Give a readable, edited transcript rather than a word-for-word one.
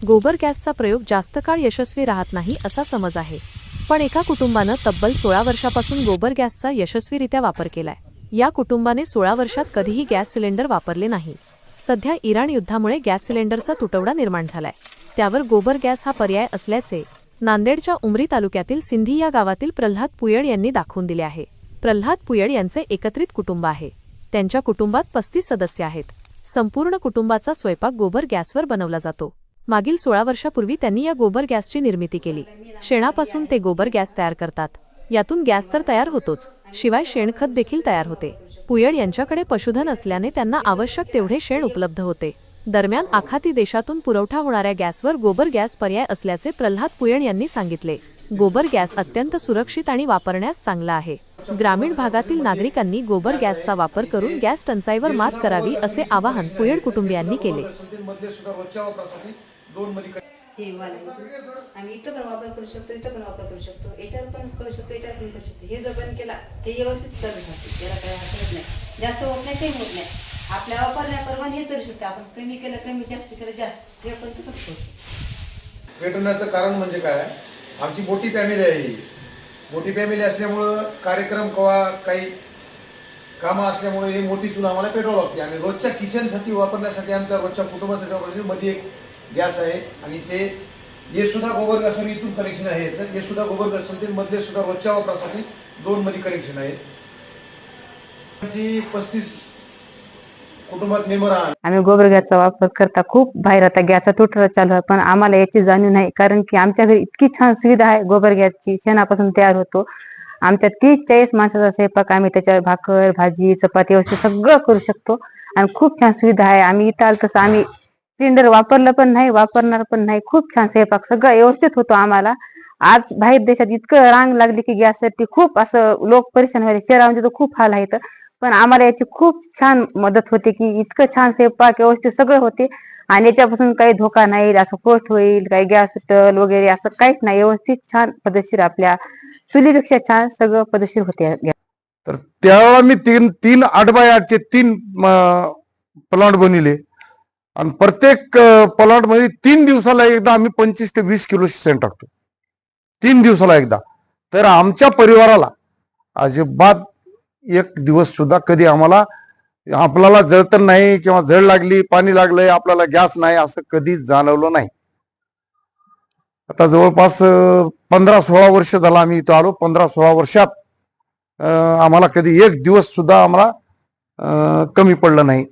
गोबर गॅसचा प्रयोग जास्त काळ यशस्वी राहत नाही असा समज आहे, पण एका कुटुंबानं तब्बल 16 वर्षापासून गोबर गॅसचा यशस्वीरित्या वापर केलाय। या कुटुंबाने 16 वर्षात कधीही गॅस सिलेंडर वापरले नाही। सध्या इराण युद्धामुळे गॅस सिलेंडरचा तुटवडा निर्माण झालाय, त्यावर गोबर गॅस हा पर्याय असल्याचे नांदेडच्या उमरी तालुक्यातील सिंधी या गावातील प्रल्हाद पुयड यांनी दाखवून दिले आहे। प्रल्हाद पुयड यांचे एकत्रित कुटुंब आहे। त्यांच्या कुटुंबात 35 सदस्य आहेत। संपूर्ण कुटुंबाचा स्वयंपाक गोबर गॅसवर बनवला जातो। मागील 16 वर्षापूर्वी त्यांनी या गोबर गॅसची निर्मिती केली। शेणापासून ते गोबर गॅस तयार करतात। यातून गॅस तर तयार होतोच, शिवाय शेणखत देखील तयार होते। पुयड यांच्याकडे पशुधन असल्याने त्यांना आवश्यक तेवढे शेण उपलब्ध होते। दरम्यान आखाती देशातून पुरवठा होणाऱ्या गॅसवर गोबर गॅस पर्याय असल्याचे प्रल्हाद पुयड यांनी सांगितले। गोबर गॅस अत्यंत सुरक्षित आणि वापरण्यास चांगला आहे। ग्रामीण भागातील नागरिकांनी गोबर गॅसचा वापर करून गॅस टंचाईवर मात करावी असे आवाहन पुयड कुटुंबियांनी केले। आम्ही इथं पण वापर करू शकतो, इथं पण वापर करू शकतो, याच्यावर पण करू शकतो, याच्यावर पण करू शकतो। हे जर बंद केला हे व्यवस्थित चालू राहते, त्याला काही हरकत नाही, जास्त होत नाही काही होत नाही। आपल्या वापरण्याप्रमाणे हे करू शकतो आपण, कमी केलं कमी, जास्त केलं जास्त, हे पण तसंच होतं। पेटवण्याचं कारण म्हणजे काय, आमची मोठी फॅमिली आहे। मोठी फॅमिली असल्यामुळं कार्यक्रम किंवा काही कामं असल्यामुळे ही मोठी चूल आम्हाला पेटवावी लागते आणि रोजच्या किचनसाठी वापरण्यासाठी आमच्या रोजच्या कुटुंबासाठी वापरण्यासाठी मध्ये एक गॅस आहे आणि हे सुद्धा गोबर गॅसवर इथून कनेक्शन आहे। याचं हे सुद्धा गोबर गॅस मधले सुद्धा रोजच्या वापरासाठी 2 मध्ये कनेक्शन आहे। 35 कुटुंबात मेंबर आहे। आम्ही गोबर गॅसचा वापर करता खूप बाहेर आता गॅसचा तुटवडा चालू आहे, पण आम्हाला याची जाणीव नाही, कारण की आमच्या घरी इतकी छान सुविधा आहे गोबर गॅसची। शेणापासून तयार होतो। आमच्या 30-40 माणसाचा स्वयंपाक आम्ही त्याच्यावर भाकर भाजी चपाती वगैरे सगळं करू शकतो आणि खूप छान सुविधा आहे। आम्ही इथं आलो तसं आम्ही सिलेंडर वापरलं पण नाही, वापरणार पण नाही। खूप छान स्वयंपाक सगळं व्यवस्थित होतो आम्हाला। आज बाहेर देशात इतकं रांग लागली की गॅससाठी खूप असं लोक परेशान व्हायचे, शहरामध्ये तर खूप हाल आहेत, पण आम्हाला याची खूप छान मदत होते की इतकं छान स्वयंपाक व्यवस्थित सगळं होते आणि याच्यापासून काही धोका नाही, असं पोस्ट होईल काही गॅस सुटल वगैरे असं काहीच नाही। व्यवस्थित छान पद्धतशीर आपल्या चुलीपेक्षा छान सगळं पद्धतशीर होते। तर त्यावेळेला मी 3 8x8 चे 3 प्लांट बनविले आणि प्रत्येक प्लांट मध्ये 3 दिवसाला एकदा आम्ही 25 ते 20 किलो शेण टाकतो, 3 दिवसाला एकदा। तर आमच्या परिवाराला अजिबात एक दिवस सुद्धा कधी आम्हाला आपल्याला जळतर नाही किंवा झळ लागली, पाणी लागलंय, आपल्याला गॅस नाही असं कधी जाणवलं नाही। आता जवळपास 15-16 वर्ष झाला आम्ही इथं आलो। 15-16 वर्षात आम्हाला कधी एक दिवस सुद्धा आम्हाला कमी पडलं नाही।